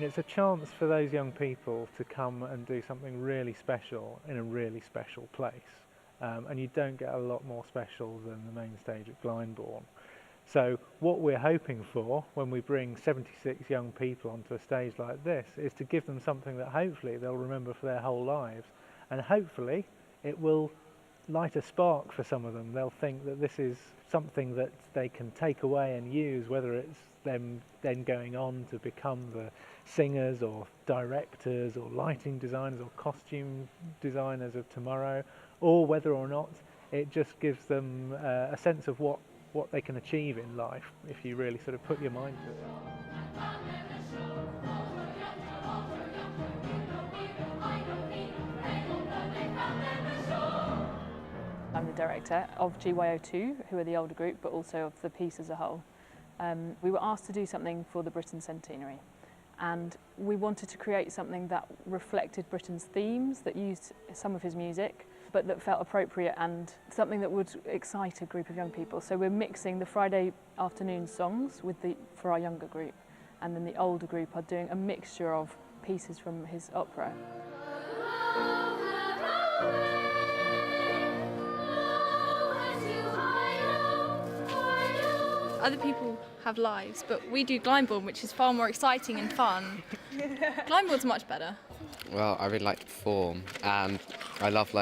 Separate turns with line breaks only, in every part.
It's a chance for those young people to come and do something really special in a really special place. And you don't get a lot more special than the main stage at Glyndebourne. So what we're hoping for when we bring 76 young people onto a stage like this is to give them something that hopefully they'll remember for their whole lives, and hopefully it will light a spark for some of them. They'll think that this is something that they can take away and use, whether it's them then going on to become the singers or directors or lighting designers or costume designers of tomorrow, or whether or not it just gives them a sense of what they can achieve in life if you really sort of put your mind to it.
I'm the director of GYO2, who are the older group, but also of the piece as a whole. We were asked to do something for the Britain Centenary, and we wanted to create something that reflected Britain's themes, that used some of his music, but that felt appropriate and something that would excite a group of young people. So we're mixing the Friday afternoon songs for our younger group, and then the older group are doing a mixture of pieces from his opera.
Other people have lives, but we do Glyndebourne, which is far more exciting and fun. Glyndebourne's much better.
Well, I really like to perform, and I love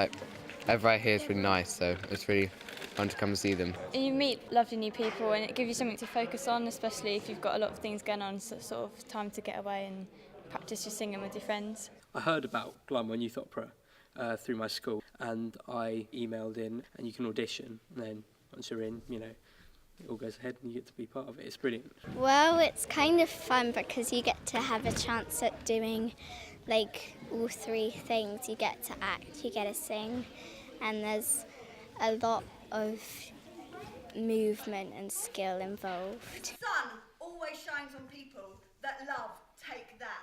everywhere here is really nice, so it's really fun to come and see them.
You meet lovely new people, and it gives you something to focus on, especially if you've got a lot of things going on, so sort of time to get away and practice your singing with your friends.
I heard about Glyndebourne Youth Opera through my school, and I emailed in, and you can audition, and then once you're in, it all goes ahead and you get to be part of it. It's brilliant.
Well, it's kind of fun because you get to have a chance at doing all three things. You get to act, you get to sing, and there's a lot of movement and skill involved.
The sun always shines on people that love take that.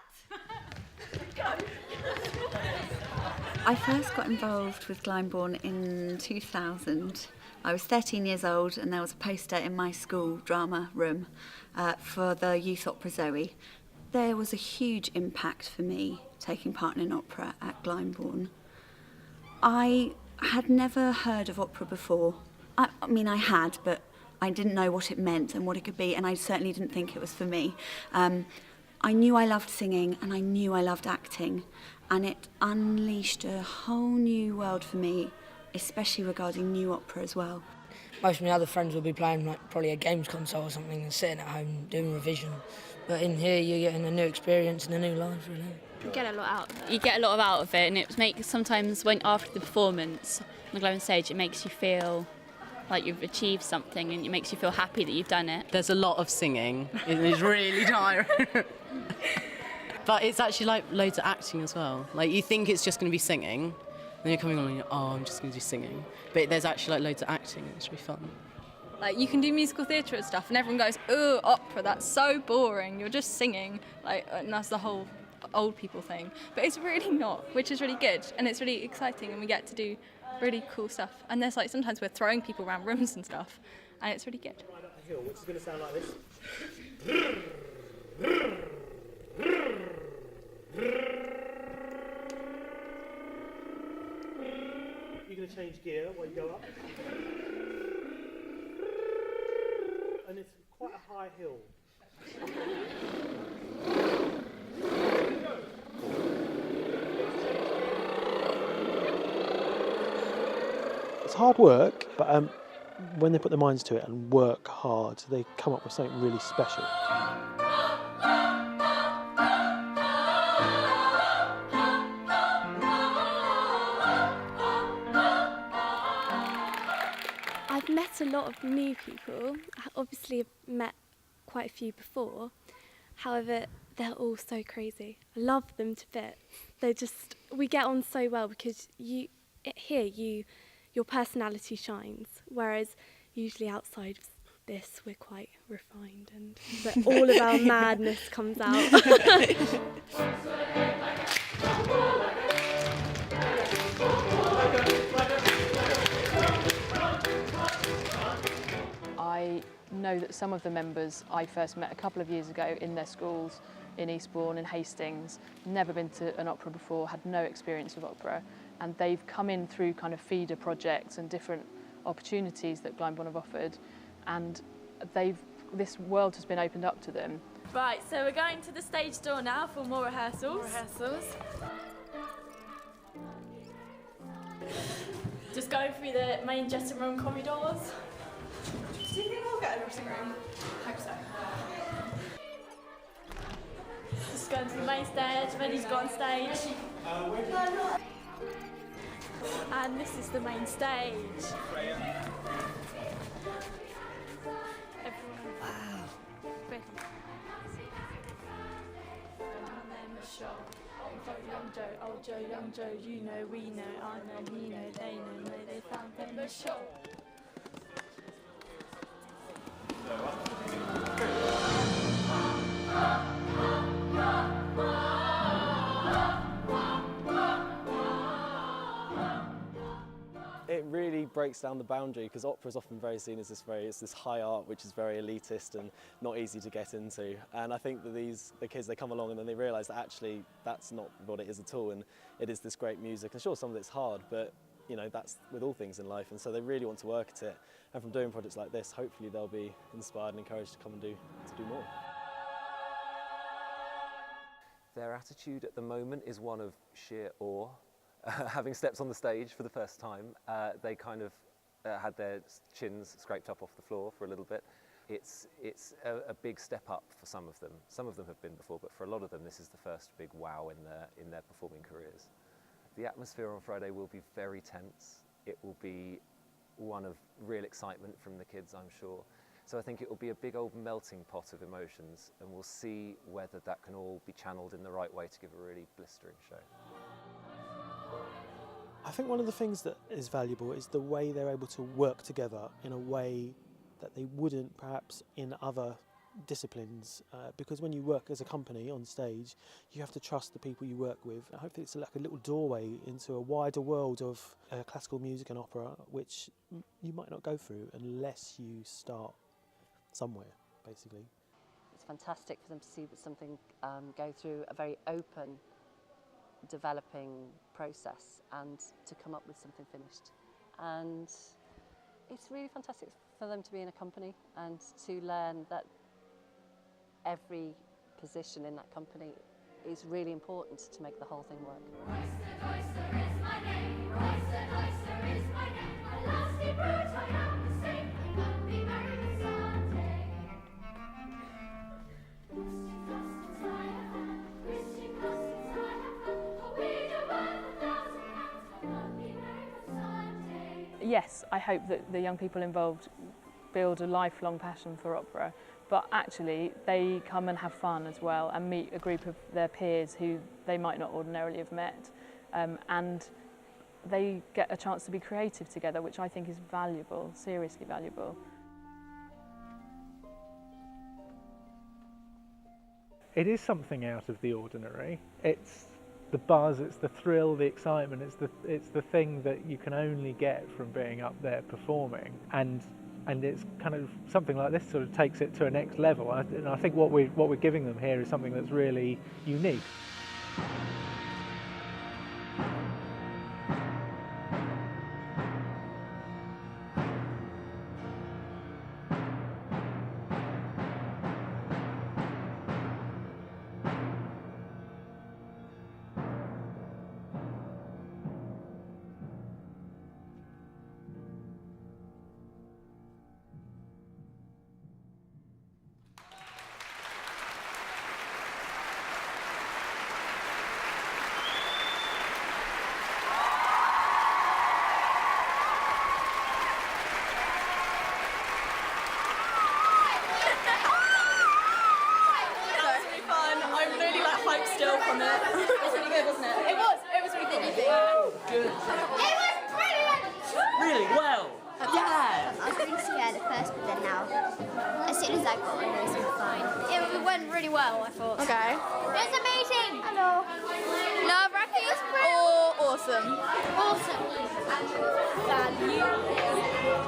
I first got involved with Glyndebourne in 2000. I was 13 years old, and there was a poster in my school drama room for the youth opera Zoe. There was a huge impact for me taking part in an opera at Glyndebourne. I had never heard of opera before. I mean, I had, but I didn't know what it meant and what it could be, and I certainly didn't think it was for me. I knew I loved singing, and I knew I loved acting, and it unleashed a whole new world for me, especially regarding new opera as well.
Most of my other friends will be playing probably a games console or something and sitting at home doing revision. But in here you're getting a new experience and a new life, really.
You get a lot out of it.
You get a lot out of it, and it makes sometimes when after the performance on the Glyndebourne stage, it makes you feel like you've achieved something, and it makes you feel happy that you've done it.
There's a lot of singing. It is really tiring. But it's actually loads of acting as well. You think it's just going to be singing, then you're coming on and you're, I'm just going to do singing. But there's actually loads of acting, and it's really fun.
You can do musical theatre and stuff, and everyone goes, "Oh, opera, that's so boring. You're just singing." And that's the whole old people thing. But it's really not, which is really good, and it's really exciting, and we get to do really cool stuff. And there's sometimes we're throwing people around rooms and stuff, and it's really good.
Which is going to sound like this. You're going to change gear while you go up. And it's quite a high hill. It's hard work, but when they put their minds to it and work hard, they come up with something really special.
I've met a lot of new people. Obviously, I've met quite a few before. However, they're all so crazy. I love them to bits. We get on so well because your personality shines. Whereas usually outside this, we're quite refined, but all of our madness comes out.
I know that some of the members I first met a couple of years ago in their schools, in Eastbourne and Hastings, never been to an opera before, had no experience of opera, and they've come in through kind of feeder projects and different opportunities that Glyndebourne have offered, and this world has been opened up to them.
Right, so we're going to the stage door now for more rehearsals. Just going through the main dressing room corridors. Do you think we'll get a dressing room? Hope so. Just going to the main stage, ready to go on stage. And this is the main stage. Everyone. Wow. Ready. And then the show. Young Joe, old Joe, young Joe, you know, we know, I know, he know, they know, they found them the show.
It really breaks down the boundary, because opera is often very seen as this high art which is very elitist and not easy to get into. And I think that the kids, they come along and then they realise that actually that's not what it is at all, and it is this great music. And sure, some of it's hard, but you know, that's with all things in life, and so they really want to work at it. And from doing projects like this, hopefully they'll be inspired and encouraged to come and do more.
Their attitude at the moment is one of sheer awe. Having stepped on the stage for the first time, they kind of had their chins scraped up off the floor for a little bit. It's a big step up for some of them. Some of them have been before, but for a lot of them this is the first big wow in their performing careers. The atmosphere on Friday will be very tense. It will be one of real excitement from the kids, I'm sure. So I think it will be a big old melting pot of emotions, and we'll see whether that can all be channeled in the right way to give a really blistering show.
I think one of the things that is valuable is the way they're able to work together in a way that they wouldn't perhaps in other disciplines, because when you work as a company on stage, you have to trust the people you work with. Hopefully it's like a little doorway into a wider world of classical music and opera, which you might not go through unless you start somewhere, basically.
It's fantastic for them to see that something go through a very open, developing process and to come up with something finished. And it's really fantastic for them to be in a company and to learn that every position in that company is really important to make the whole thing work. Oyster, oyster is my name. Oyster, oyster is my name. A lusty brute, I am the same. I could be married with Sunday. Christian customs I have had. A widow worth £1,000. I could be married with Sunday. Yes, I hope that the young people involved build a lifelong passion for opera, but actually they come and have fun as well and meet a group of their peers who they might not ordinarily have met, and they get a chance to be creative together, which I think is valuable, seriously valuable.
It is something out of the ordinary. It's the buzz, it's the thrill, the excitement, it's the thing that you can only get from being up there performing, and it's kind of something like this sort of takes it to a next level. And I think what we're giving them here is something that's really unique.
Still from it. It's really good, wasn't it? It was really good. Good.
It was brilliant!
Really well.
Yeah. I was going to see the first, but then now, as soon as I got on, it was fine. It went really well, I thought.
Okay.
It was amazing! Hello.
Nerve-wracking or awesome?
Awesome. Value.